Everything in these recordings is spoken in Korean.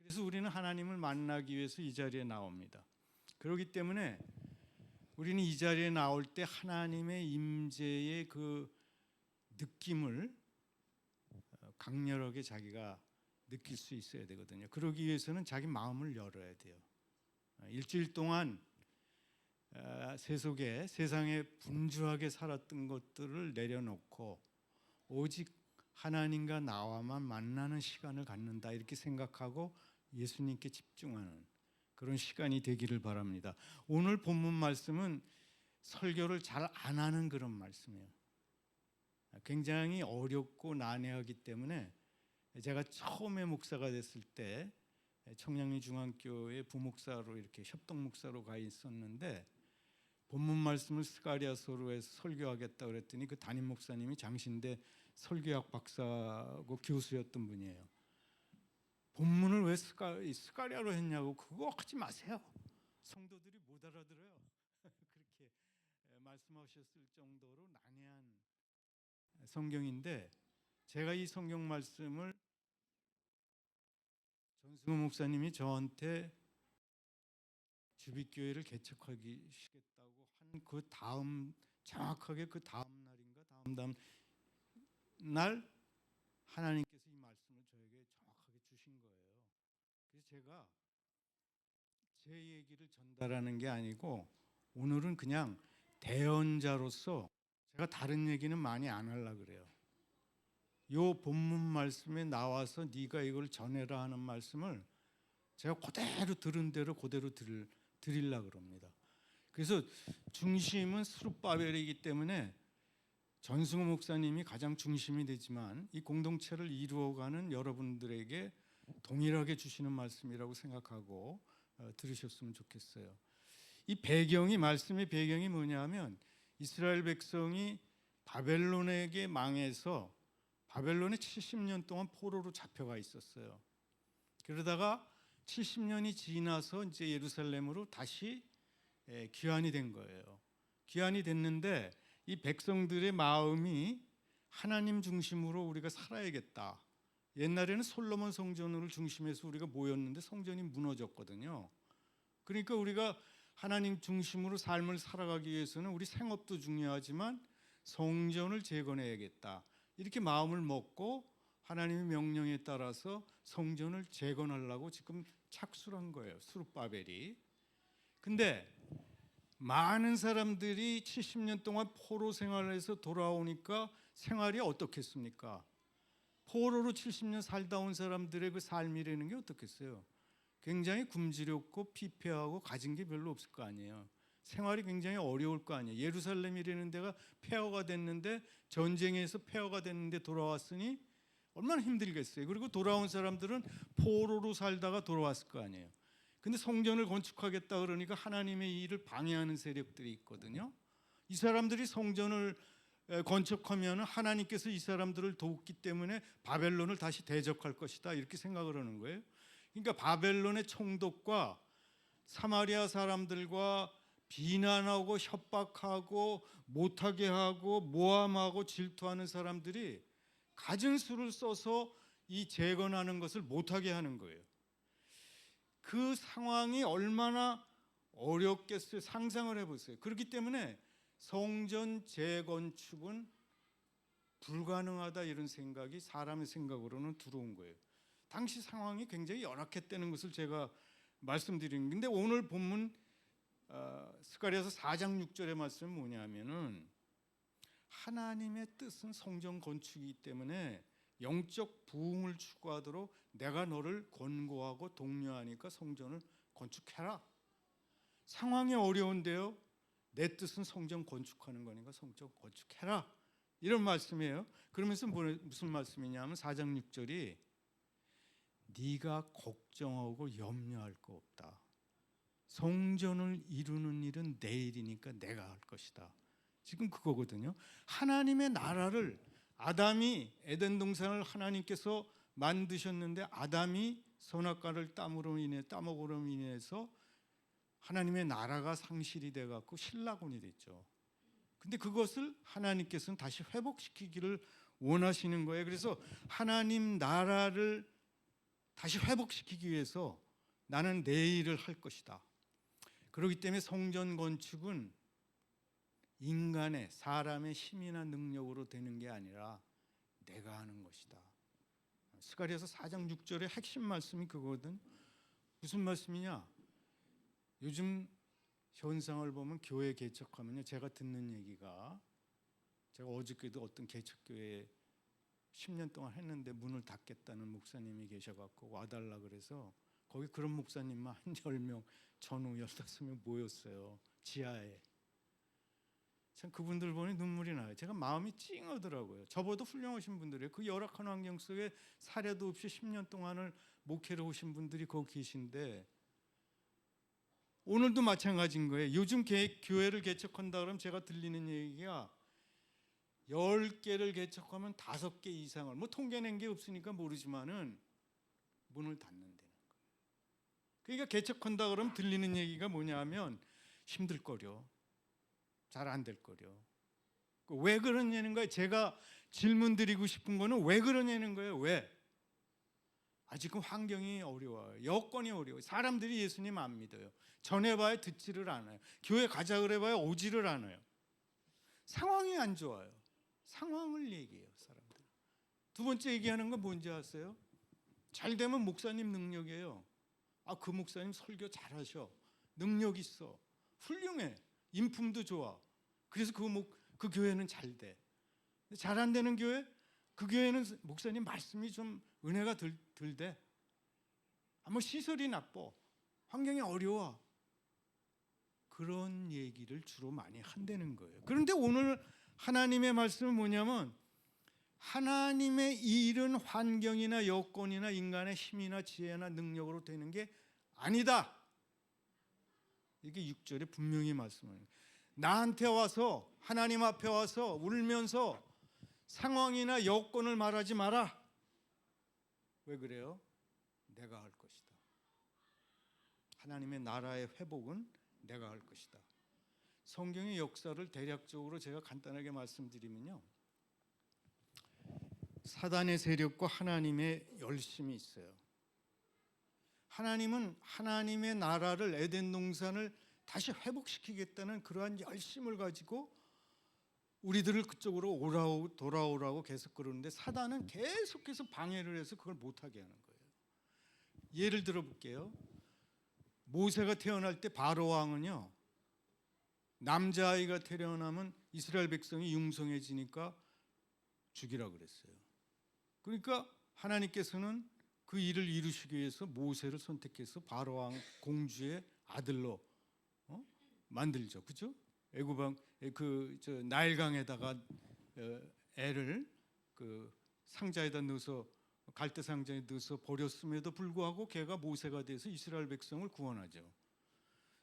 그래서 우리는 하나님을 만나기 위해서 이 자리에 나옵니다. 그렇기 때문에 우리는 이 자리에 나올 때 하나님의 임재의 그 느낌을 강렬하게 자기가 느낄 수 있어야 되거든요. 그러기 위해서는 자기 마음을 열어야 돼요. 일주일 동안 세상에 분주하게 살았던 것들을 내려놓고 오직 하나님과 나와만 만나는 시간을 갖는다 이렇게 생각하고 예수님께 집중하는 그런 시간이 되기를 바랍니다. 오늘 본문 말씀은 설교를 잘 안 하는 그런 말씀이에요. 굉장히 어렵고 난해하기 때문에 제가 처음에 목사가 됐을 때 청량리 중앙교회 부목사로 이렇게 협동 목사로 가 있었는데 본문 말씀을 스가랴서로 해서 설교하겠다 그랬더니 그 담임 목사님이 장신대 설교학 박사고 교수였던 분이에요. 본문을 왜 스가랴로 했냐고, 그거 하지 마세요. 성도들이 못 알아들어요. 그렇게 말씀하셨을 정도로 난해한 성경인데, 제가 이 성경 말씀을 전승호 목사님이 저한테 주빛교회를 개척하시겠다고 한 그 다음, 정확하게 그 다음 날인가 다음 날 하나님께서 이 말씀을 저에게 정확하게 주신 거예요. 그래서 제가 제 얘기를 전달하는 게 아니고 오늘은 그냥 대언자로서 제가 다른 얘기는 많이 안 하려고 그래요. 요 본문 말씀에 나와서 네가 이걸 전해라 하는 말씀을 제가 그대로 들은 대로 그대로 드리려고 그럽니다. 그래서 중심은 스룹바벨이기 때문에 전승호 목사님이 가장 중심이 되지만 이 공동체를 이루어가는 여러분들에게 동일하게 주시는 말씀이라고 생각하고 들으셨으면 좋겠어요. 이 배경이, 말씀의 배경이 뭐냐면 이스라엘 백성이 바벨론에게 망해서 바벨론에 70년 동안 포로로 잡혀가 있었어요. 그러다가 70년이 지나서 이제 예루살렘으로 다시 귀환이 된 거예요. 귀환이 됐는데 이 백성들의 마음이 하나님 중심으로 우리가 살아야겠다. 옛날에는 솔로몬 성전을 중심해서 우리가 모였는데 성전이 무너졌거든요. 그러니까 우리가 하나님 중심으로 삶을 살아가기 위해서는 우리 생업도 중요하지만 성전을 재건해야겠다. 이렇게 마음을 먹고 하나님의 명령에 따라서 성전을 재건하려고 지금 착수를 한 거예요. 스룹바벨이. 근데 많은 사람들이 70년 동안 포로 생활을 해서 돌아오니까 생활이 어떻겠습니까? 포로로 70년 살다 온 사람들의 그 삶이라는 게 어떻겠어요? 굉장히 굶주렸고 피폐하고 가진 게 별로 없을 거 아니에요. 생활이 굉장히 어려울 거 아니에요. 예루살렘이라는 데가 폐허가 됐는데, 전쟁에서 폐허가 됐는데 돌아왔으니 얼마나 힘들겠어요. 그리고 돌아온 사람들은 포로로 살다가 돌아왔을 거 아니에요. 근데 성전을 건축하겠다 그러니까 하나님의 일을 방해하는 세력들이 있거든요. 이 사람들이 성전을 건축하면 하나님께서 이 사람들을 돕기 때문에 바벨론을 다시 대적할 것이다 이렇게 생각을 하는 거예요. 그러니까 바벨론의 총독과 사마리아 사람들과 비난하고 협박하고 못하게 하고 모함하고 질투하는 사람들이 갖은 수를 써서 이 재건하는 것을 못하게 하는 거예요. 그 상황이 얼마나 어렵겠어요. 상상을 해보세요. 그렇기 때문에 성전 재건축은 불가능하다 이런 생각이 사람의 생각으로는 들어온 거예요. 당시 상황이 굉장히 열악했다는 것을 제가 말씀드리는 건데, 오늘 본문 스가랴서 4장 6절의 말씀은 뭐냐면은 하나님의 뜻은 성전 건축이기 때문에 영적 부흥을 추구하도록 내가 너를 권고하고 독려하니까 성전을 건축해라. 상황이 어려운데요, 내 뜻은 성전 건축하는 거니까 성전 건축해라 이런 말씀이에요. 그러면서 무슨 말씀이냐면 4장 6절이 네가 걱정하고 염려할 거 없다. 성전을 이루는 일은 내 일이니까 내가 할 것이다. 지금 그거거든요. 하나님의 나라를, 아담이 에덴 동산을 하나님께서 만드셨는데 아담이 선악과를 따먹으로 인해서 하나님의 나라가 상실이 돼 갖고 신라곤이 됐죠. 근데 그것을 하나님께서는 다시 회복시키기를 원하시는 거예요. 그래서 하나님 나라를 다시 회복시키기 위해서 나는 내 일을 할 것이다. 그렇기 때문에 성전 건축은 인간의 사람의 힘이나 능력으로 되는 게 아니라 내가 하는 것이다. 스가랴서 4장 6절의 핵심 말씀이 그거거든. 무슨 말씀이냐? 요즘 현상을 보면 교회 개척하면요, 제가 듣는 얘기가, 제가 어저께도 어떤 개척교회에 10년 동안 했는데 문을 닫겠다는 목사님이 계셔갖고 와달라 그래서 거기 그런 목사님만 한 10명, 전후 15명 모였어요. 지하에. 참 그분들 보니 눈물이 나요. 제가 마음이 찡하더라고요. 저보다 훌륭하신 분들이에요. 그 열악한 환경 속에 사례도 없이 10년 동안을 목회를 오신 분들이 거기 계신데, 오늘도 마찬가지인 거예요. 요즘 교회를 개척한다 그러면 제가 들리는 얘기가 10개를 개척하면 5개 이상을, 뭐 통계낸 게 없으니까 모르지만은 문을 닫는다는 거예요. 그러니까 개척한다 그러면 들리는 얘기가 뭐냐면 힘들 거려, 잘 안 될 거려. 왜 그러냐는 거예요. 제가 질문 드리고 싶은 거는 왜 그러냐는 거예요. 왜? 지금 환경이 어려워요. 여건이 어려워요. 사람들이 예수님 안 믿어요. 전해봐야 듣지를 않아요. 교회 가자 그래봐야 오지를 않아요. 상황이 안 좋아요. 상황을 얘기해요, 사람들. 두 번째 얘기하는 건 뭔지 아세요? 잘 되면 목사님 능력이에요. 그 목사님 설교 잘하셔. 능력 있어. 훌륭해. 인품도 좋아. 그래서 그 교회는 잘 돼. 잘 안 되는 교회? 그 교회는 목사님 말씀이 좀 은혜가 덜 돼. 뭐 시설이 나빠. 환경이 어려워. 그런 얘기를 주로 많이 한다는 거예요. 그런데 오늘 하나님의 말씀은 뭐냐면 하나님의 일은 환경이나 여건이나 인간의 힘이나 지혜나 능력으로 되는 게 아니다. 이게 6절에 분명히 말씀합니다. 나한테 와서, 하나님 앞에 와서 울면서 상황이나 여건을 말하지 마라. 왜 그래요? 내가 할 것이다. 하나님의 나라의 회복은 내가 할 것이다. 성경의 역사를 대략적으로 제가 간단하게 말씀드리면요, 사단의 세력과 하나님의 열심이 있어요. 하나님은 하나님의 나라를, 에덴 동산을 다시 회복시키겠다는 그러한 열심을 가지고 우리들을 그쪽으로 돌아오라고 계속 그러는데, 사단은 계속해서 방해를 해서 그걸 못하게 하는 거예요. 예를 들어 볼게요. 모세가 태어날 때 바로 왕은요, 남자아이가 태어나면 이스라엘 백성이 융성해지니까 죽이라 그랬어요. 그러니까 하나님께서는 그 일을 이루시기 위해서 모세를 선택해서 바로 왕 공주의 아들로 만들죠. 그죠? 애굽왕 나일강에다가 애를 그 상자에다 넣어서, 갈대 상자에 넣어서 버렸음에도 불구하고 걔가 모세가 돼서 이스라엘 백성을 구원하죠.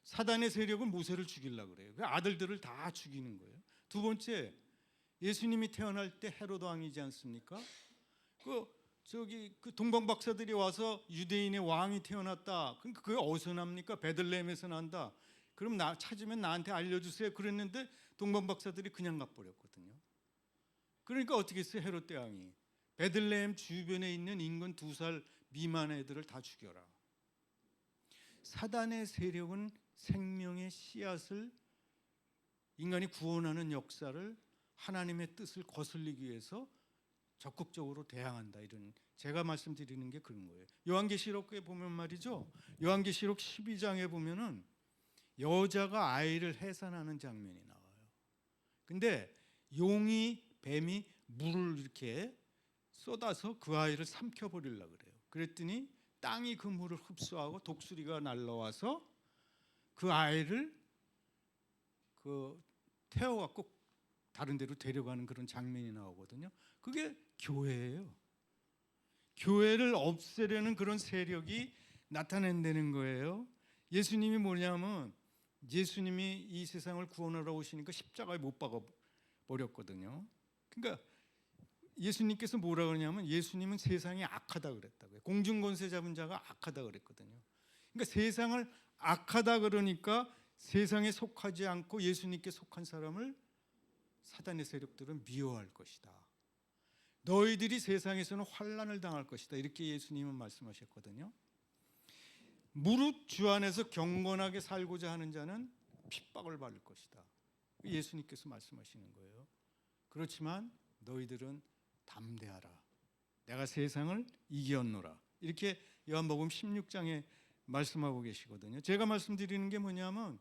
사단의 세력은 모세를 죽이려고 그래요. 그 아들들을 다 죽이는 거예요. 두 번째, 예수님이 태어날 때 헤로드 왕이지 않습니까? 그 동방 박사들이 와서 유대인의 왕이 태어났다. 그러니까 그게 어디서 납니까? 베들레헴에서 난다. 그럼 찾으면 나한테 알려주세요. 그랬는데 동방 박사들이 그냥 가버렸거든요. 그러니까 어떻게 했어요? 헤롯 왕이 베들레헴 주변에 있는 인근 2살 미만의 애들을 다 죽여라. 사단의 세력은 생명의 씨앗을, 인간이 구원하는 역사를, 하나님의 뜻을 거슬리기 위해서 적극적으로 대항한다. 이런, 제가 말씀드리는 게 그런 거예요. 요한계시록에 보면 말이죠, 요한계시록 12장에 보면은 여자가 아이를 해산하는 장면이 나와요. 근데 용이, 뱀이 물을 이렇게 쏟아서 그 아이를 삼켜버리려고 그래요. 그랬더니 땅이 그 물을 흡수하고 독수리가 날라와서 그 아이를 태워갖고 다른 데로 데려가는 그런 장면이 나오거든요. 그게 교회예요. 교회를 없애려는 그런 세력이 나타낸다는 거예요. 예수님이 뭐냐면, 예수님이 이 세상을 구원하러 오시니까 십자가에 못 박아 버렸거든요. 그러니까 예수님께서 뭐라 그러냐면, 예수님은 세상이 악하다 그랬다고요. 공중권세 잡은 자가 악하다 그랬거든요. 그러니까 세상을 악하다 그러니까 세상에 속하지 않고 예수님께 속한 사람을 사단의 세력들은 미워할 것이다. 너희들이 세상에서는 환난을 당할 것이다. 이렇게 예수님은 말씀하셨거든요. 무릇 주 안에서 경건하게 살고자 하는 자는 핍박을 받을 것이다. 예수님께서 말씀하시는 거예요. 그렇지만 너희들은 담대하라. 내가 세상을 이겼노라. 이렇게 요한복음 16장에 말씀하고 계시거든요. 제가 말씀드리는 게 뭐냐면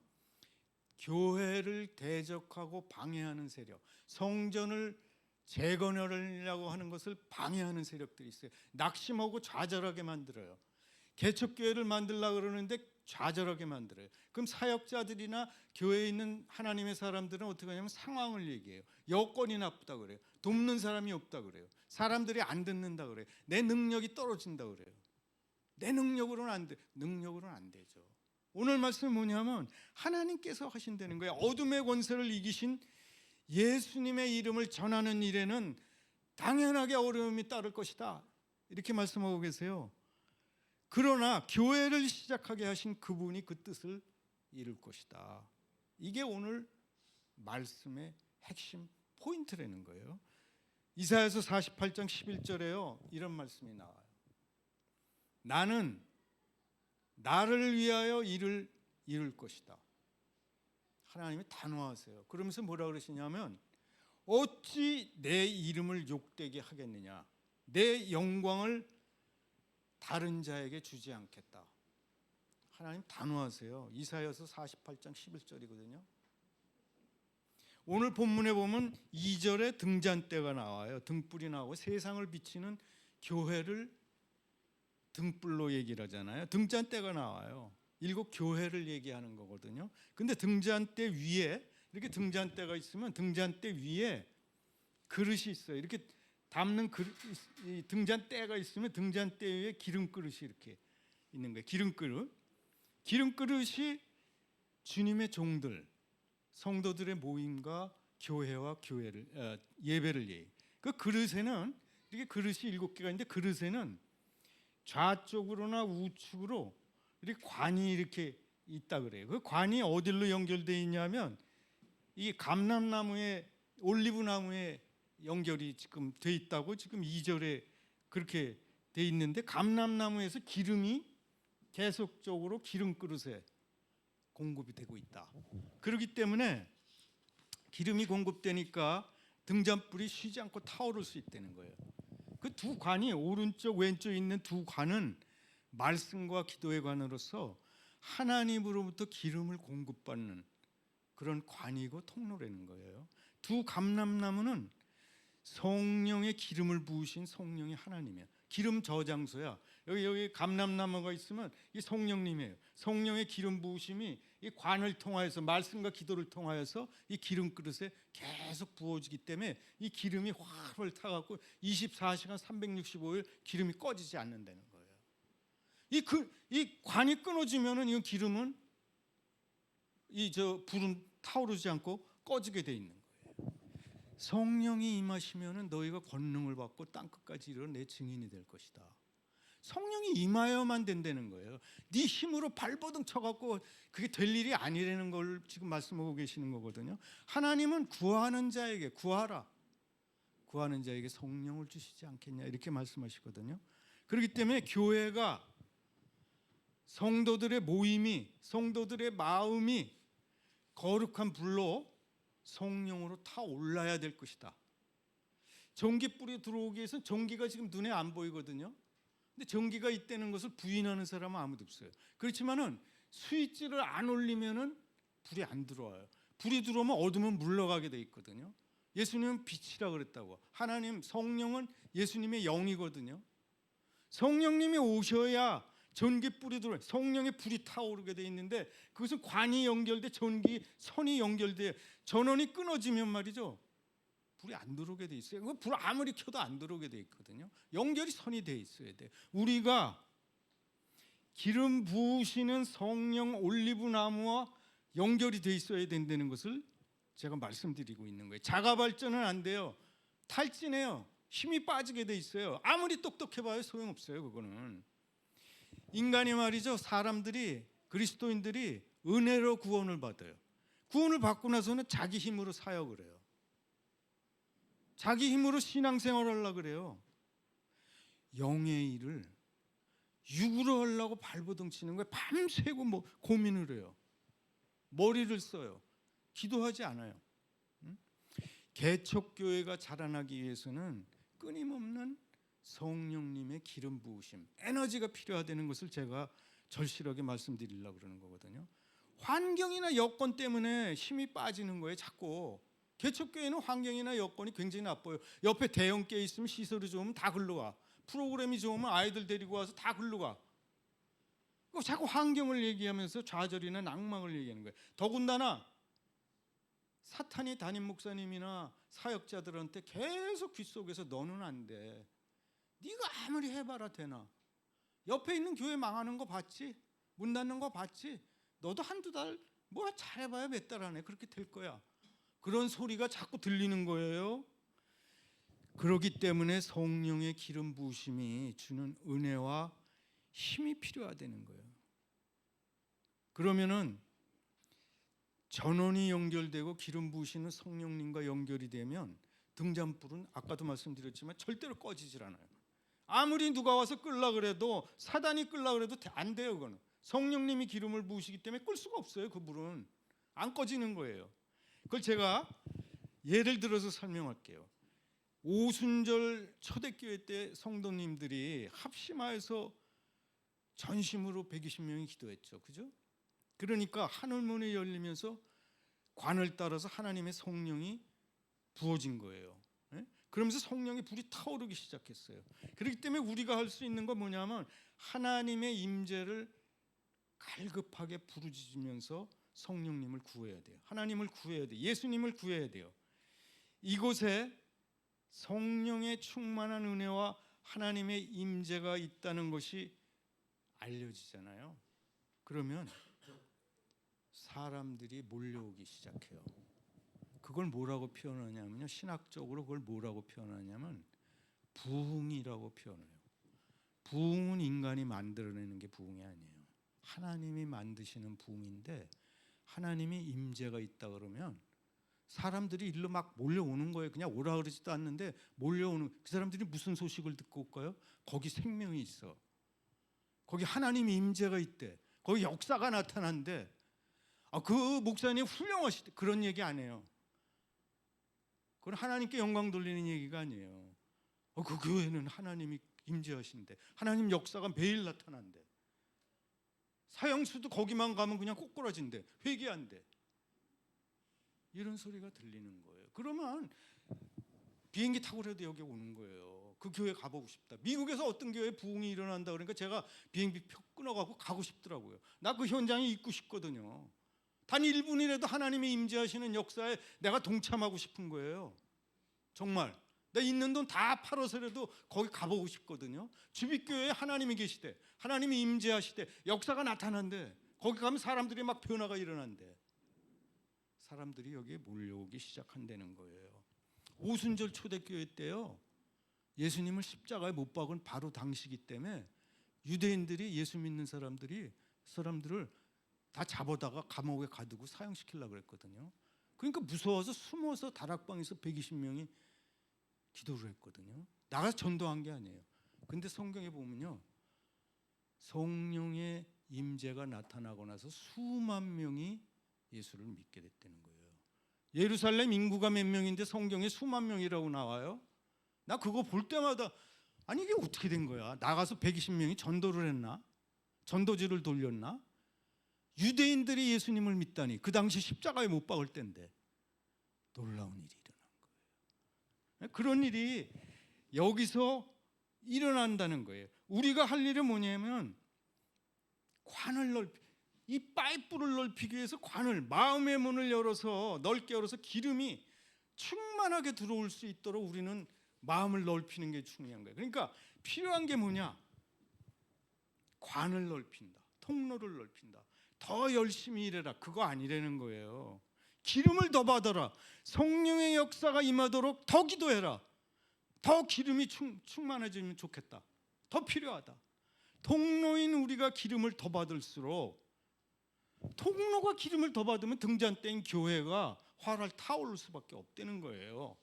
교회를 대적하고 방해하는 세력, 성전을 재건하려고 하는 것을 방해하는 세력들이 있어요. 낙심하고 좌절하게 만들어요. 개척교회를 만들려고 그러는데 좌절하게 만들어요. 그럼 사역자들이나 교회에 있는 하나님의 사람들은 어떻게 하냐면 상황을 얘기해요. 여건이 나쁘다 그래요. 돕는 사람이 없다 그래요. 사람들이 안 듣는다 그래요. 내 능력이 떨어진다 그래요. 내 능력으로는 안 돼. 능력으로는 안 되죠. 오늘 말씀은 뭐냐면 하나님께서 하신다는 거예요. 어둠의 권세를 이기신 예수님의 이름을 전하는 일에는 당연하게 어려움이 따를 것이다. 이렇게 말씀하고 계세요. 그러나 교회를 시작하게 하신 그분이 그 뜻을 이룰 것이다. 이게 오늘 말씀의 핵심 포인트라는 거예요. 이사야서 48장 11절에요. 이런 말씀이 나와요. 나는 나를 위하여 일을 이룰 것이다. 하나님이 단호하세요. 그러면서 뭐라 그러시냐면 어찌 내 이름을 욕되게 하겠느냐. 내 영광을 다른 자에게 주지 않겠다. 하나님 단호하세요. 이사야서 48장 11절이거든요. 오늘 본문에 보면 2절에 등잔대가 나와요. 등불이 나오고 세상을 비치는 교회를 등불로 얘기를 하잖아요. 등잔대가 나와요. 일곱 교회를 얘기하는 거거든요. 근데 등잔대 위에 이렇게 등잔대가 있으면 등잔대 위에 그릇이 있어요. 이렇게 담는 등잔대가 있으면 등잔대 위에 기름 그릇이 이렇게 있는 거예요. 기름 그릇이 주님의 종들, 성도들의 모임과 교회와 예배를 얘기해요. 그 그릇에는 이렇게 그릇이 7개가 있는데 그릇에는 좌쪽으로나 우측으로 이렇게 관이 이렇게 있다 그래요. 그 관이 어디로 연결되어 있냐면 이 감람나무에 올리브나무에 연결이 지금 돼 있다고 지금 2절에 그렇게 돼 있는데 감람나무에서 기름이 계속적으로 기름 그릇에 공급이 되고 있다. 그렇기 때문에 기름이 공급되니까 등잔불이 쉬지 않고 타오를 수 있다는 거예요. 그 두 관이 오른쪽 왼쪽에 있는 두 관은 말씀과 기도의 관으로서 하나님으로부터 기름을 공급받는 그런 관이고 통로라는 거예요. 두 감람나무는 성령의 기름을 부으신 성령이 하나님이에요. 기름 저장소야. 여기 감람나무가 있으면 이 성령님이에요. 성령의 기름 부으심이 이 관을 통하여서 말씀과 기도를 통하여서 이 기름 그릇에 계속 부어지기 때문에 이 기름이 활활 타갖고 24시간 365일 기름이 꺼지지 않는다는 거예요. 이 관이 끊어지면은 이 기름은 불은 타오르지 않고 꺼지게 돼 있는 거예요. 성령이 임하시면은 너희가 권능을 받고 땅 끝까지 이르러 내 증인이 될 것이다. 성령이 임하여만 된다는 거예요. 네 힘으로 발버둥 쳐갖고 그게 될 일이 아니라는 걸 지금 말씀하고 계시는 거거든요. 하나님은 구하는 자에게 구하라. 구하는 자에게 성령을 주시지 않겠냐 이렇게 말씀하시거든요. 그렇기 때문에 교회가 성도들의 모임이 성도들의 마음이 거룩한 불로 성령으로 타올라야 될 것이다. 전기불이 들어오기 위해서 전기가 지금 눈에 안 보이거든요. 근데 전기가 있다는 것을 부인하는 사람은 아무도 없어요. 그렇지만은 스위치를 안 올리면은 불이 안 들어와요. 불이 들어오면 어둠은 물러가게 돼 있거든요. 예수님은 빛이라 그랬다고. 하나님 성령은 예수님의 영이거든요. 성령님이 오셔야 전기불이 들어와요. 성령의 불이 타오르게 돼 있는데 그것은 관이 연결돼 전기 선이 연결돼 전원이 끊어지면 말이죠. 불이 안 들어오게 돼 있어요. 그 불 아무리 켜도 안 들어오게 돼 있거든요. 연결이 선이 돼 있어야 돼. 우리가 기름 부으시는 성령 올리브 나무와 연결이 돼 있어야 된다는 것을 제가 말씀드리고 있는 거예요. 자가 발전은 안 돼요. 탈진해요. 힘이 빠지게 돼 있어요. 아무리 똑똑해봐야 소용없어요. 그거는 인간이 말이죠. 사람들이 그리스도인들이 은혜로 구원을 받아요. 구원을 받고 나서는 자기 힘으로 사역을 해요. 자기 힘으로 신앙생활을 하려고 그래요. 영의 일을 육으로 하려고 발버둥 치는 거예요. 밤새고 뭐 고민을 해요. 머리를 써요. 기도하지 않아요. 개척교회가 자라나기 위해서는 끊임없는 성령님의 기름 부으심, 에너지가 필요하다는 것을 제가 절실하게 말씀드리려고 그러는 거거든요. 환경이나 여건 때문에 힘이 빠지는 거예요. 자꾸 개척교회는 환경이나 여건이 굉장히 나빠요. 옆에 대형교회 있으면 시설이 좋으면 다 글로 가. 프로그램이 좋으면 아이들 데리고 와서 다 글로 가. 자꾸 환경을 얘기하면서 좌절이나 낭망을 얘기하는 거예요. 더군다나 사탄이 담임 목사님이나 사역자들한테 계속 귓속에서 너는 안 돼. 네가 아무리 해봐라 되나. 옆에 있는 교회 망하는 거 봤지? 문 닫는 거 봤지? 너도 한두 달 뭐 잘해봐야 몇 달 안에 그렇게 될 거야. 그런 소리가 자꾸 들리는 거예요. 그렇기 때문에 성령의 기름 부으심이 주는 은혜와 힘이 필요하다는 거예요. 그러면은 전원이 연결되고 기름 부으시는 성령님과 연결이 되면 등잔불은 아까도 말씀드렸지만 절대로 꺼지질 않아요. 아무리 누가 와서 끌라 그래도, 사단이 끌라 그래도 안 돼요. 그거는 성령님이 기름을 부으시기 때문에 끌 수가 없어요. 그 불은 안 꺼지는 거예요. 그걸 제가 예를 들어서 설명할게요. 오순절 초대교회 때 성도님들이 합심하여서 전심으로 120명이 기도했죠. 그죠? 그러니까 하늘문이 열리면서 관을 따라서 하나님의 성령이 부어진 거예요. 그러면서 성령의 불이 타오르기 시작했어요. 그렇기 때문에 우리가 할 수 있는 건 뭐냐면 하나님의 임재를 갈급하게 부르짖으면서 성령님을 구해야 돼요. 하나님을 구해야 돼요. 예수님을 구해야 돼요. 이곳에 성령의 충만한 은혜와 하나님의 임재가 있다는 것이 알려지잖아요. 그러면 사람들이 몰려오기 시작해요. 그걸 뭐라고 표현하냐면요. 신학적으로 그걸 뭐라고 표현하냐면 부흥이라고 표현해요. 부흥은 인간이 만들어내는 게 부흥이 아니에요. 하나님이 만드시는 부흥인데 하나님이 임재가 있다 그러면 사람들이 일로 막 몰려오는 거예요. 그냥 오라 그러지도 않는데 몰려오는. 그 사람들이 무슨 소식을 듣고 올까요? 거기 생명이 있어. 거기 하나님의 임재가 있대. 거기 역사가 나타난대. 그 목사님 훌륭하시대. 그런 얘기 안 해요. 그건 하나님께 영광 돌리는 얘기가 아니에요. 그 교회는 하나님이 임재하신대. 하나님 역사가 매일 나타난대. 사형수도 거기만 가면 그냥 꼬꾸라진대. 회개한대. 이런 소리가 들리는 거예요. 그러면 비행기 타고라도 여기 오는 거예요. 그 교회 가보고 싶다. 미국에서 어떤 교회에 부흥이 일어난다 그러니까 제가 비행기 표 끊어가고 가고 싶더라고요. 나 그 현장에 있고 싶거든요. 단 1분이라도 하나님이 임재하시는 역사에 내가 동참하고 싶은 거예요. 정말 내 있는 돈 다 팔아서라도 거기 가보고 싶거든요. 주빛교회에 하나님이 계시대. 하나님이 임재하시대. 역사가 나타난대. 거기 가면 사람들이 막 변화가 일어난대. 사람들이 여기에 몰려오기 시작한다는 거예요. 오순절 초대교회 때요. 예수님을 십자가에 못 박은 바로 당시기 때문에 유대인들이 예수 믿는 사람들을 다 잡아다가 감옥에 가두고 사형시키려고 그랬거든요. 그러니까 무서워서 숨어서 다락방에서 120명이 기도를 했거든요. 나가서 전도한 게 아니에요. 근데 성경에 보면요. 성령의 임재가 나타나고 나서 수만 명이 예수를 믿게 됐다는 거예요. 예루살렘 인구가 몇 명인데 성경에 수만 명이라고 나와요. 나 그거 볼 때마다 아니 이게 어떻게 된 거야? 나가서 120명이 전도를 했나? 전도지를 돌렸나? 유대인들이 예수님을 믿다니. 그 당시 십자가에 못 박을 때인데 놀라운 일이 일어난 거예요. 그런 일이 여기서 일어난다는 거예요. 우리가 할 일은 뭐냐면 관을 이 파이프를 넓히기 위해서 관을, 마음의 문을 열어서 넓게 열어서 기름이 충만하게 들어올 수 있도록 우리는 마음을 넓히는 게 중요한 거예요. 그러니까 필요한 게 뭐냐? 관을 넓힌다. 통로를 넓힌다. 더 열심히 일해라. 그거 아니라는 거예요. 기름을 더 받아라. 성령의 역사가 임하도록 더 기도해라. 더 기름이 충만해지면 좋겠다. 더 필요하다. 통로인 우리가 기름을 더 받을수록, 통로가 기름을 더 받으면 등잔대인 교회가 활활 타오를 수밖에 없다는 거예요.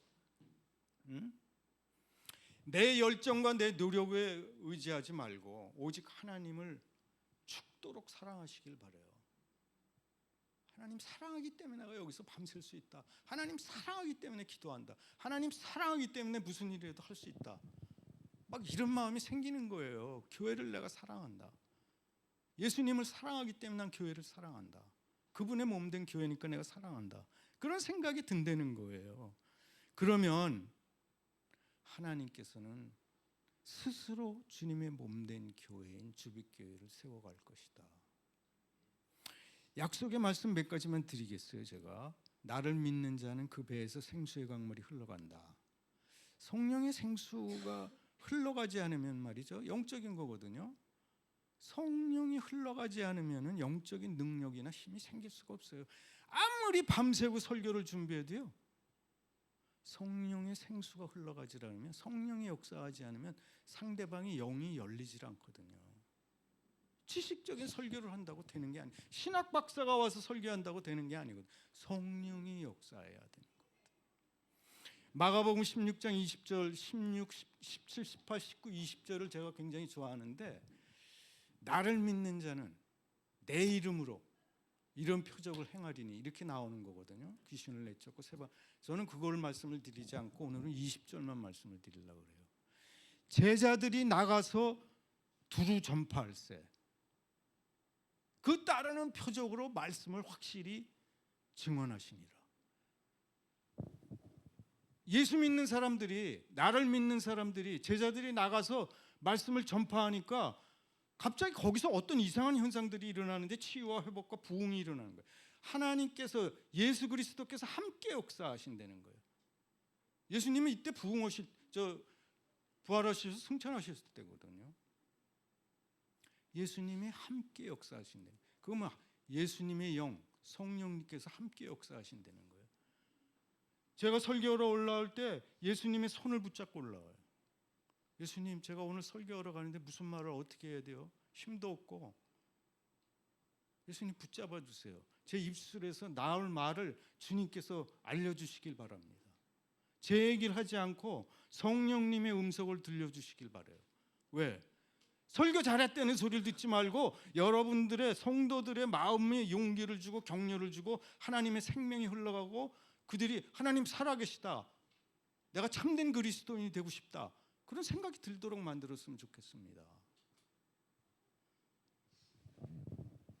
응? 내 열정과 내 노력에 의지하지 말고 오직 하나님을 죽도록 사랑하시길 바라요. 하나님 사랑하기 때문에 내가 여기서 밤샐 수 있다. 하나님 사랑하기 때문에 기도한다. 하나님 사랑하기 때문에 무슨 일이라도 할 수 있다. 막 이런 마음이 생기는 거예요. 교회를 내가 사랑한다. 예수님을 사랑하기 때문에 난 교회를 사랑한다. 그분의 몸된 교회니까 내가 사랑한다. 그런 생각이 든다는 거예요. 그러면 하나님께서는 스스로 주님의 몸된 교회인 주빛교회를 세워갈 것이다. 약속의 말씀 몇 가지만 드리겠어요. 제가 나를 믿는 자는 그 배에서 생수의 강물이 흘러간다. 성령의 생수가 흘러가지 않으면 말이죠, 영적인 거거든요. 성령이 흘러가지 않으면 영적인 능력이나 힘이 생길 수가 없어요. 아무리 밤새고 설교를 준비해도요, 성령의 생수가 흘러가지 않으면, 성령이 역사하지 않으면 상대방의 영이 열리질 않거든요. 지식적인 설교를 한다고 되는 게 아니에요. 신학 박사가 와서 설교한다고 되는 게 아니거든요. 성령이 역사해야 되는 겁니다. 마가복음 16장 20절, 16, 17, 18, 19, 20절을 제가 굉장히 좋아하는데, 나를 믿는 자는 내 이름으로 이런 표적을 행하리니 이렇게 나오는 거거든요. 귀신을 내쫓고 세바. 저는 그걸 말씀을 드리지 않고 오늘은 20절만 말씀을 드리려고 그래요. 제자들이 나가서 두루 전파할세. 그 따르는 표적으로 말씀을 확실히 증언하시니라. 예수 믿는 사람들이, 나를 믿는 사람들이, 제자들이 나가서 말씀을 전파하니까 갑자기 거기서 어떤 이상한 현상들이 일어나는데 치유와 회복과 부흥이 일어나는 거예요. 하나님께서, 예수 그리스도께서 함께 역사하신다는 거예요. 예수님은 이때 부활하셔서 승천하셨을 때거든요. 예수님이 함께 역사하신다는 거예요. 그러면 예수님의 영, 성령님께서 함께 역사하신다는 거예요. 제가 설교하러 올라올 때 예수님의 손을 붙잡고 올라와요. 예수님, 제가 오늘 설교하러 가는데 무슨 말을 어떻게 해야 돼요? 힘도 없고. 예수님 붙잡아 주세요. 제 입술에서 나올 말을 주님께서 알려주시길 바랍니다. 제 얘기를 하지 않고 성령님의 음성을 들려주시길 바라요. 왜? 설교 잘했다는 소리를 듣지 말고 여러분들의 성도들의 마음에 용기를 주고 격려를 주고 하나님의 생명이 흘러가고 그들이 하나님 살아계시다, 내가 참된 그리스도인이 되고 싶다, 그런 생각이 들도록 만들었으면 좋겠습니다.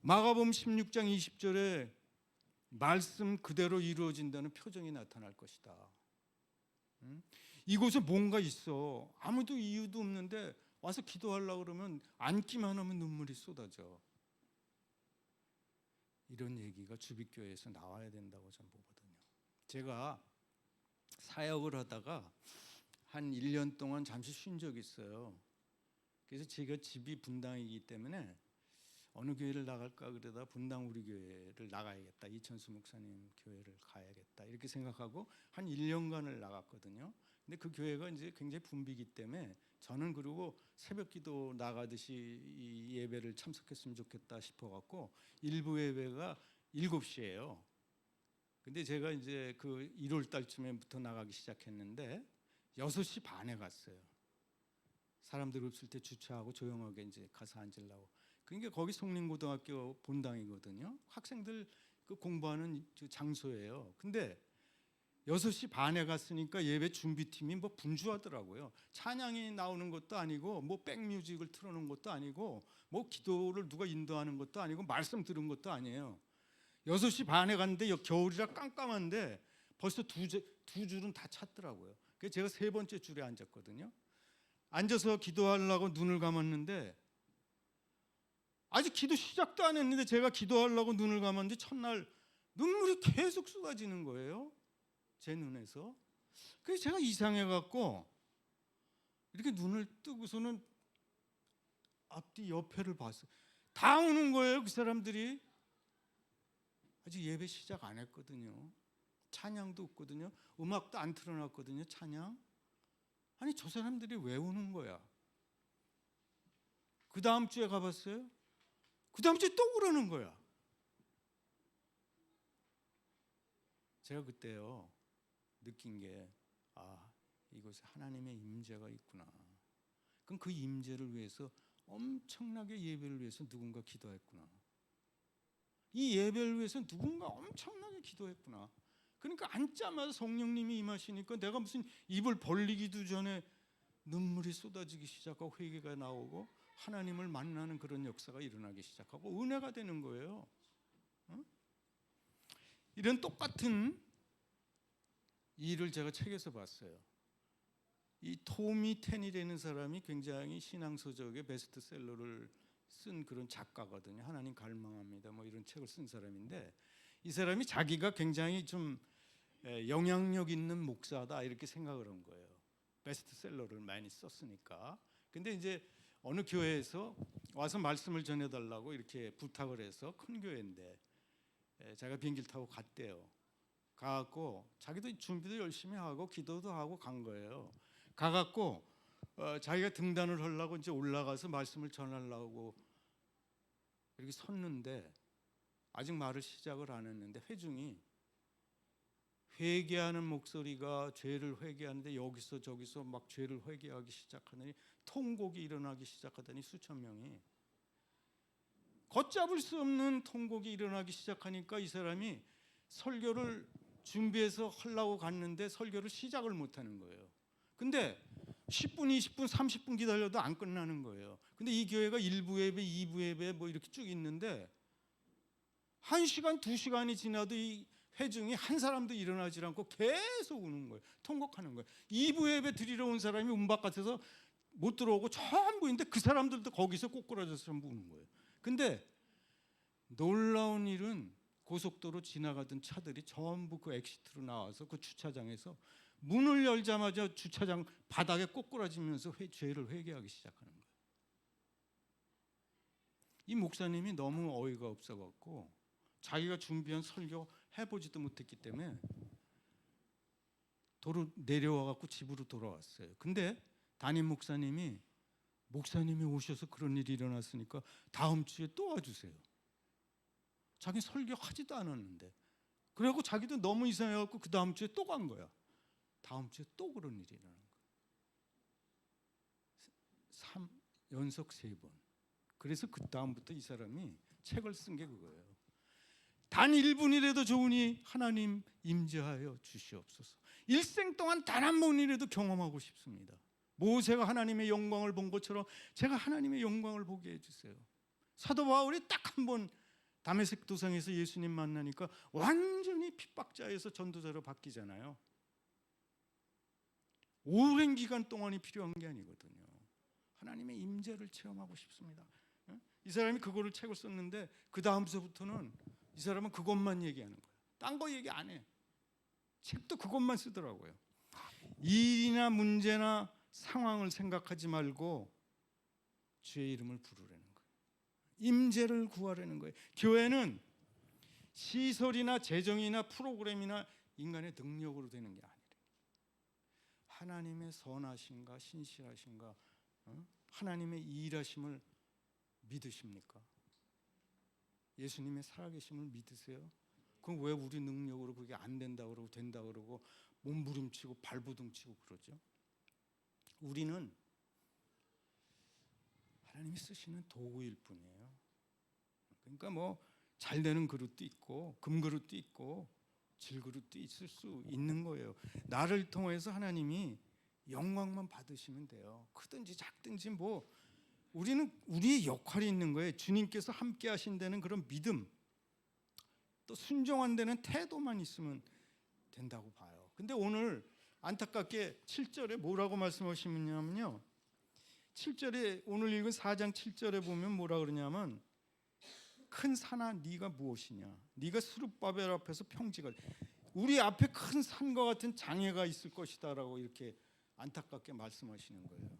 마가복음 16장 20절에 말씀 그대로 이루어진다는 표정이 나타날 것이다. 이곳에 뭔가 있어. 아무도 이유도 없는데 와서 기도하려고 그러면 앉기만 하면 눈물이 쏟아져. 이런 얘기가 주빛교회에서 나와야 된다고 저는 보거든요. 제가 사역을 하다가 한 1년 동안 잠시 쉰 적이 있어요. 그래서 제가 집이 분당이기 때문에 어느 교회를 나갈까 그러다 분당 우리 교회를 나가야겠다, 이천수 목사님 교회를 가야겠다 이렇게 생각하고 한 1년간을 나갔거든요. 근데 그 교회가 이제 굉장히 붐비기 때문에 저는 그리고 새벽기도 나가듯이 이 예배를 참석했으면 좋겠다 싶어갖고 일부 예배가 7시예요. 근데 제가 이제 그 1월 달쯤에부터 나가기 시작했는데 6시 반에 갔어요. 사람들 없을 때 주차하고 조용하게 이제 가서 앉으려고. 그러니까 거기 송림고등학교 본당이거든요. 학생들 그 공부하는 장소예요. 근데 6시 반에 갔으니까 예배 준비팀이 뭐 분주하더라고요. 찬양이 나오는 것도 아니고 뭐 백뮤직을 틀어놓은 것도 아니고 뭐 기도를 누가 인도하는 것도 아니고 말씀 들은 것도 아니에요. 6시 반에 갔는데 겨울이라 깜깜한데 벌써 두 줄은 다 찼더라고요. 그래서 제가 3번째 줄에 앉았거든요. 앉아서 기도하려고 눈을 감았는데 아직 기도 시작도 안 했는데 제가 기도하려고 눈을 감았는데 첫날 눈물이 계속 쏟아지는 거예요. 제 눈에서. 그래서 제가 이상해갖고 이렇게 눈을 뜨고서는 앞뒤 옆에를 봤어요. 다 오는 거예요, 그 사람들이. 아직 예배 시작 안 했거든요. 찬양도 없거든요. 음악도 안 틀어놨거든요, 찬양. 아니 저 사람들이 왜 오는 거야? 그 다음 주에 가봤어요. 그 다음 주에 또 그러는 거야. 제가 그때요 느낀 게, 이곳에 하나님의 임재가 있구나. 그럼 그 임재를 위해서 엄청나게 예배를 위해서 누군가 기도했구나. 이 예배를 위해서 누군가 엄청나게 기도했구나. 그러니까 앉자마자 성령님이 임하시니까 내가 무슨 입을 벌리기도 전에 눈물이 쏟아지기 시작하고 회개가 나오고 하나님을 만나는 그런 역사가 일어나기 시작하고 은혜가 되는 거예요. 이런 똑같은 일을 제가 책에서 봤어요. 이 토미 텐이라는 사람이 굉장히 신앙서적의 베스트셀러를 쓴 그런 작가거든요. 하나님 갈망합니다 뭐 이런 책을 쓴 사람인데, 이 사람이 자기가 굉장히 좀 영향력 있는 목사다 이렇게 생각을 한 거예요. 베스트셀러를 많이 썼으니까. 근데 이제 어느 교회에서 와서 말씀을 전해달라고 이렇게 부탁을 해서, 큰 교회인데 자기가 비행기를 타고 갔대요. 가갖고 자기도 준비도 열심히 하고 기도도 하고 간 거예요. 가갖고 자기가 등단을 하려고 이제 올라가서 말씀을 전하려고 이렇게 섰는데, 아직 말을 시작을 안 했는데 회중이 회개하는 목소리가 죄를 회개하는데 여기서 저기서 막 죄를 회개하기 시작하더니 통곡이 일어나기 시작하더니 수천 명이, 걷잡을 수 없는 통곡이 일어나기 시작하니까 이 사람이 설교를 준비해서 하려고 갔는데 설교를 시작을 못하는 거예요. 근데 10분, 20분, 30분 기다려도 안 끝나는 거예요. 근데 이 교회가 1부 예배, 2부 예배 뭐 이렇게 쭉 있는데 1시간, 2시간이 지나도 이 회중이 한 사람도 일어나지 않고 계속 우는 거예요. 통곡하는 거예요. 2부 예배 드리러 온 사람이 문 바깥에서 못 들어오고 전부 있는데 그 사람들도 거기서 꼬꾸라져서 전부 우는 거예요. 근데 놀라운 일은 고속도로 지나가던 차들이 전부 그 엑시트로 나와서 그 주차장에서 문을 열자마자 주차장 바닥에 꼬꾸라지면서 죄를 회개하기 시작하는 거예요. 이 목사님이 너무 어이가 없어갖고 자기가 준비한 설교 해보지도 못했기 때문에 도로 내려와갖고 집으로 돌아왔어요. 근데 담임 목사님이 오셔서 그런 일이 일어났으니까 다음 주에 또 와주세요. 자기 설교하지도 않았는데, 그래갖고 자기도 너무 이상해갖고 그 다음 주에 또 간 거야. 다음 주에 또 그런 일이 일어난 거예요. 연속 3번. 그래서 그 다음부터 이 사람이 책을 쓴 게 그거예요. 단 1분이라도 좋으니 하나님 임재하여 주시옵소서. 일생 동안 단 한 번이라도 경험하고 싶습니다. 모세가 하나님의 영광을 본 것처럼 제가 하나님의 영광을 보게 해주세요. 사도 바울이 딱 한 번 다메섹 도상에서 예수님 만나니까 완전히 핍박자에서 전도자로 바뀌잖아요. 오랜 기간 동안이 필요한 게 아니거든요. 하나님의 임재를 체험하고 싶습니다. 이 사람이 그거를 책을 썼는데 그 다음서부터는 이 사람은 그것만 얘기하는 거예요. 딴 거 얘기 안 해. 책도 그것만 쓰더라고요. 일이나 문제나 상황을 생각하지 말고 주의 이름을 부르라는 거예요. 임재를 구하라는 거예요. 교회는 시설이나 재정이나 프로그램이나 인간의 능력으로 되는 게 아니래요. 하나님의 선하신가 신실하신가, 하나님의 일하심을 믿으십니까? 예수님의 살아계심을 믿으세요? 그럼 왜 우리 능력으로 그게 안 된다 그러고 된다 그러고 몸부림치고 발부둥치고 그러죠? 우리는 하나님이 쓰시는 도구일 뿐이에요. 그러니까 뭐 잘 되는 그릇도 있고 금그릇도 있고 질그릇도 있을 수 있는 거예요. 나를 통해서 하나님이 영광만 받으시면 돼요. 크든지 작든지 뭐 우리는 우리의 역할이 있는 거예요. 주님께서 함께 하신다는 그런 믿음, 또 순종한다는 태도만 있으면 된다고 봐요. 근데 오늘 안타깝게 7절에 뭐라고 말씀하시냐면요, 7절에 오늘 읽은 4장 7절에 보면 뭐라 그러냐면, 큰 산아 네가 무엇이냐, 네가 스룹바벨 앞에서 평지가, 우리 앞에 큰 산과 같은 장애가 있을 것이다 라고 이렇게 안타깝게 말씀하시는 거예요.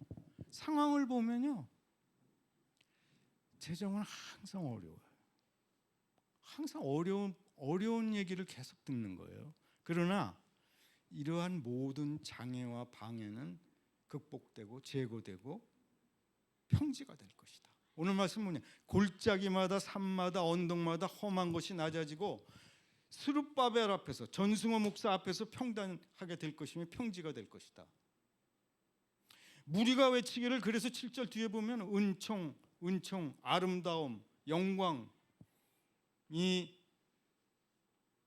상황을 보면요, 재정은 항상 어려워요. 항상 어려운 얘기를 계속 듣는 거예요. 그러나 이러한 모든 장애와 방해는 극복되고 제거되고 평지가 될 것이다. 오늘 말씀 뭐냐? 골짜기마다 산마다 언덕마다 험한 곳이 낮아지고 스룹바벨 앞에서, 전승호 목사 앞에서 평단하게 될 것이며 평지가 될 것이다. 무리가 외치기를, 그래서 7절 뒤에 보면 은총, 은총, 아름다움, 영광 이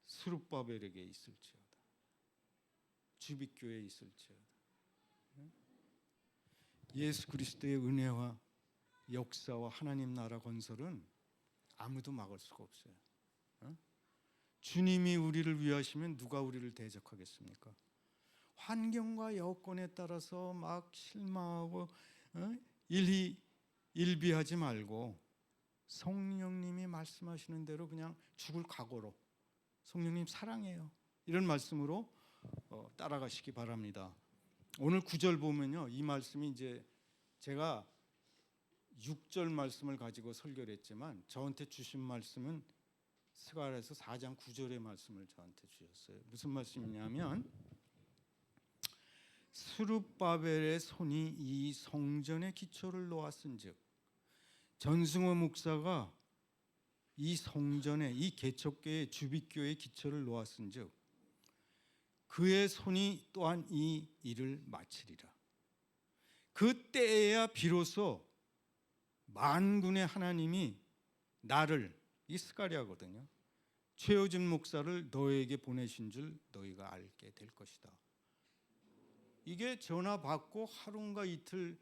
스룹바벨에게 있을지어다. 주빛교회에 있을지어다. 예수 그리스도의 은혜와 역사와 하나님 나라 건설은 아무도 막을 수가 없어요. 주님이 우리를 위하시면 누가 우리를 대적하겠습니까? 환경과 여건에 따라서 막 실망하고 일비하지 말고 성령님이 말씀하시는 대로 그냥 죽을 각오로, 성령님 사랑해요, 이런 말씀으로 따라가시기 바랍니다. 오늘 9절 보면요, 이 말씀이 이제 제가 6절 말씀을 가지고 설교를 했지만 저한테 주신 말씀은 스가랴서 4장 9절의 말씀을 저한테 주셨어요. 무슨 말씀이냐면 스룹바벨의 손이 이 성전의 기초를 놓았은즉, 전승호 목사가 이 성전의 이 개척교회 주빛교회의 기초를 놓았은즉 그의 손이 또한 이 일을 마치리라. 그때에야 비로소 만군의 하나님이 나를, 이 스가랴거든요, 최호진 목사를 너에게 보내신 줄 너희가 알게 될 것이다. 이게 전화 받고 하루인가 이틀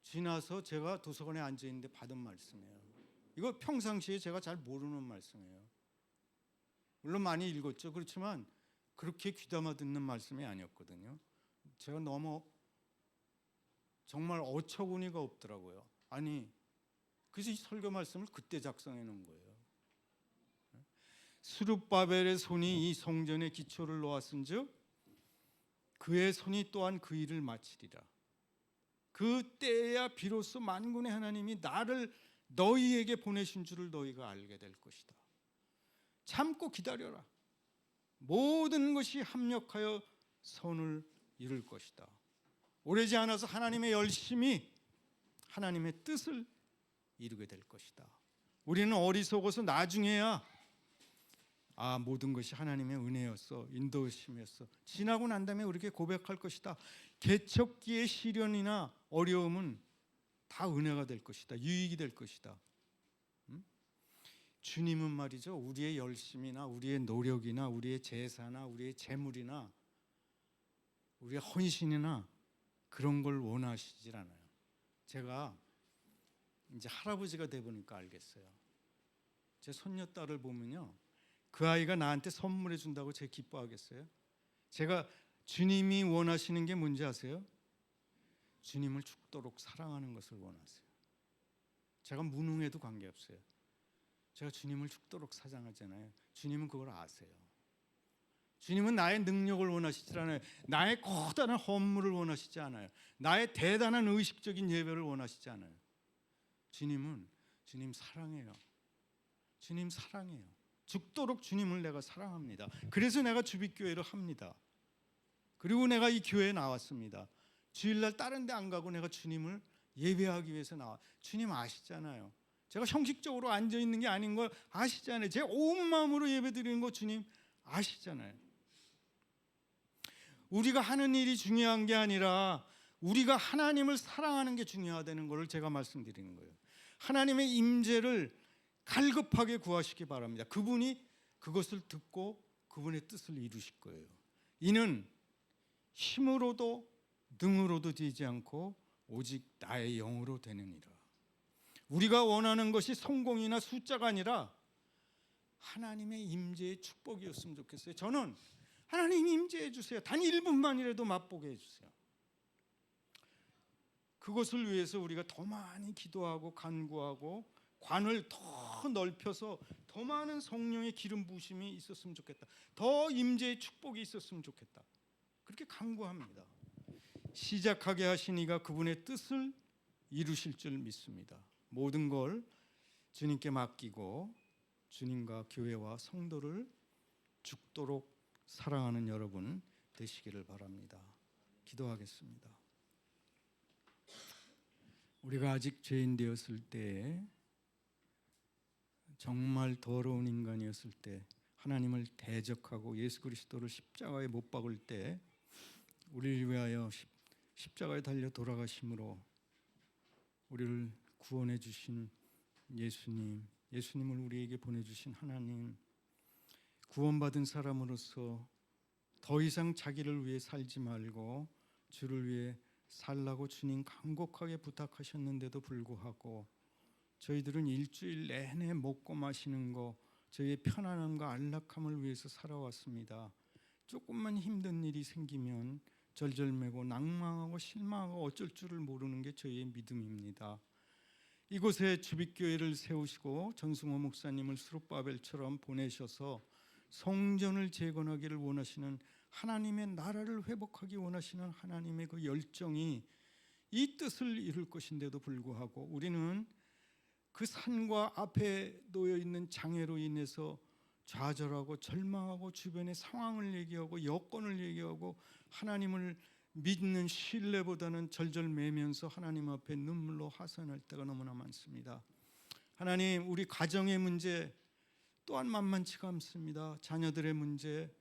지나서 제가 도서관에 앉아 있는데 받은 말씀이에요. 이거 평상시에 제가 잘 모르는 말씀이에요. 물론 많이 읽었죠. 그렇지만 그렇게 귀담아 듣는 말씀이 아니었거든요. 제가 너무 정말 어처구니가 없더라고요. 아니, 그래서 이 설교 말씀을 그때 작성해 놓은 거예요. 스룹바벨의 손이 이 성전의 기초를 놓았은즉 그의 손이 또한 그 일을 마치리라. 그때야 비로소 만군의 하나님이 나를 너희에게 보내신 줄을 너희가 알게 될 것이다. 참고 기다려라. 모든 것이 합력하여 선을 이룰 것이다. 오래지 않아서 하나님의 열심히 하나님의 뜻을 이루게 될 것이다. 우리는 어리석어서 나중에야 모든 것이 하나님의 은혜였어, 인도심이었어, 지나고 난 다음에 우리에게 고백할 것이다. 개척기의 시련이나 어려움은 다 은혜가 될 것이다, 유익이 될 것이다. 주님은 말이죠, 우리의 열심이나 우리의 노력이나 우리의 제사나 우리의 재물이나 우리의 헌신이나 그런 걸 원하시질 않아요. 제가 이제 할아버지가 돼 보니까 알겠어요. 제 손녀딸을 보면요, 그 아이가 나한테 선물해 준다고 제가 기뻐하겠어요? 제가 주님이 원하시는 게 뭔지 아세요? 주님을 죽도록 사랑하는 것을 원하세요. 제가 무능해도 관계없어요. 제가 주님을 죽도록 사랑하잖아요. 주님은 그걸 아세요. 주님은 나의 능력을 원하시지 않아요. 나의 커다란 헌물을 원하시지 않아요. 나의 대단한 의식적인 예배를 원하시지 않아요. 주님 사랑해요. 주님 사랑해요. 죽도록 주님을 내가 사랑합니다. 그래서 내가 주빛교회를 합니다. 그리고 내가 이 교회에 나왔습니다. 주일날 다른 데 안 가고 내가 주님을 예배하기 위해서 나와. 주님 아시잖아요. 제가 형식적으로 앉아있는 게 아닌 걸 아시잖아요. 제 온 마음으로 예배드리는 거 주님 아시잖아요. 우리가 하는 일이 중요한 게 아니라 우리가 하나님을 사랑하는 게 중요하다는 것을 제가 말씀드리는 거예요. 하나님의 임재를 갈급하게 구하시기 바랍니다. 그분이 그것을 듣고 그분의 뜻을 이루실 거예요. 이는 힘으로도 능으로도 되지 않고 오직 나의 영으로 되느니라. 우리가 원하는 것이 성공이나 숫자가 아니라 하나님의 임재의 축복이었으면 좋겠어요. 저는 하나님 임재해 주세요. 단 1분만이라도 맛보게 해주세요. 그것을 위해서 우리가 더 많이 기도하고 간구하고 관을 더 넓혀서 더 많은 성령의 기름 부으심이 있었으면 좋겠다. 더 임재의 축복이 있었으면 좋겠다. 그렇게 간구합니다. 시작하게 하신 이가 그분의 뜻을 이루실 줄 믿습니다. 모든 걸 주님께 맡기고 주님과 교회와 성도를 죽도록 사랑하는 여러분 되시기를 바랍니다. 기도하겠습니다. 우리가 아직 죄인 되었을 때, 정말 더러운 인간이었을 때, 하나님을 대적하고 예수 그리스도를 십자가에 못 박을 때 우리를 위하여 십자가에 달려 돌아가심으로 우리를 구원해 주신 예수님, 예수님을 우리에게 보내주신 하나님, 구원받은 사람으로서 더 이상 자기를 위해 살지 말고 주를 위해 살라고 주님 간곡하게 부탁하셨는데도 불구하고 저희들은 일주일 내내 먹고 마시는 거, 저희의 편안함과 안락함을 위해서 살아왔습니다. 조금만 힘든 일이 생기면 절절매고 낭망하고 실망하고 어쩔 줄을 모르는 게 저희의 믿음입니다. 이곳에 주빛교회를 세우시고 전승호 목사님을 수룹바벨처럼 보내셔서 성전을 재건하기를 원하시는 하나님의 나라를 회복하기 원하시는 하나님의 그 열정이 이 뜻을 이룰 것인데도 불구하고 우리는 그 산과 앞에 놓여 있는 장애로 인해서 좌절하고 절망하고 주변의 상황을 얘기하고 여건을 얘기하고 하나님을 믿는 신뢰보다는 절절매면서 하나님 앞에 눈물로 하소연할 때가 너무나 많습니다. 하나님, 우리 가정의 문제 또한 만만치가 않습니다. 자녀들의 문제,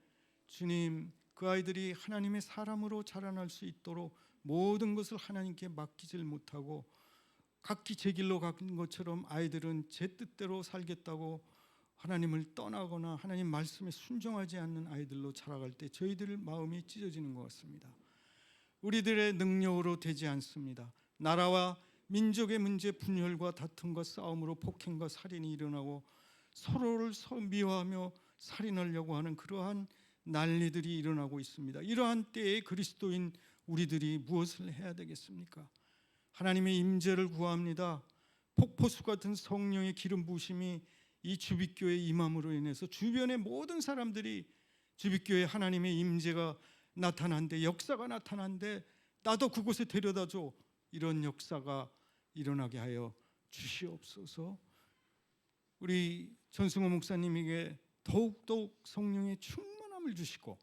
주님, 그 아이들이 하나님의 사람으로 자라날 수 있도록 모든 것을 하나님께 맡기질 못하고 각기 제 길로 가는 것처럼 아이들은 제 뜻대로 살겠다고 하나님을 떠나거나 하나님 말씀에 순종하지 않는 아이들로 자라갈 때 저희들 마음이 찢어지는 것 같습니다. 우리들의 능력으로 되지 않습니다. 나라와 민족의 문제, 분열과 다툼과 싸움으로 폭행과 살인이 일어나고 서로를 미워하며 살인하려고 하는 그러한 난리들이 일어나고 있습니다. 이러한 때에 그리스도인 우리들이 무엇을 해야 되겠습니까? 하나님의 임재를 구합니다. 폭포수 같은 성령의 기름 부으심이 이 주빛교회 임함으로 인해서 주변의 모든 사람들이 주빛교회 하나님의 임재가 나타난데, 역사가 나타난데 나도 그곳에 데려다줘, 이런 역사가 일어나게 하여 주시옵소서. 우리 전승호 목사님에게 더욱더욱 성령의 충만함을 주시고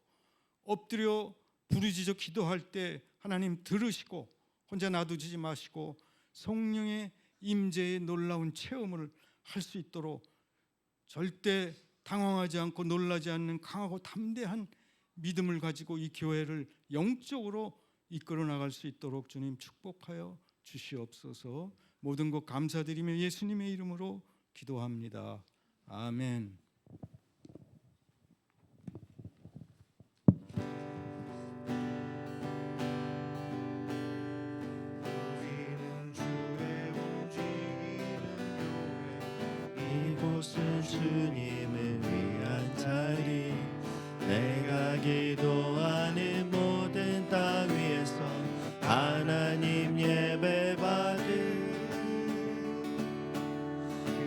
엎드려 부르짖어 기도할 때 하나님 들으시고 혼자 놔두지 마시고 성령의 임재의 놀라운 체험을 할 수 있도록 절대 당황하지 않고 놀라지 않는 강하고 담대한 믿음을 가지고 이 교회를 영적으로 이끌어 나갈 수 있도록 주님 축복하여 주시옵소서. 모든 것 감사드리며 예수님의 이름으로 기도합니다. 아멘. 이곳은 주님을 위한 자리, 내가 기도하는 모든 땅 위에서 하나님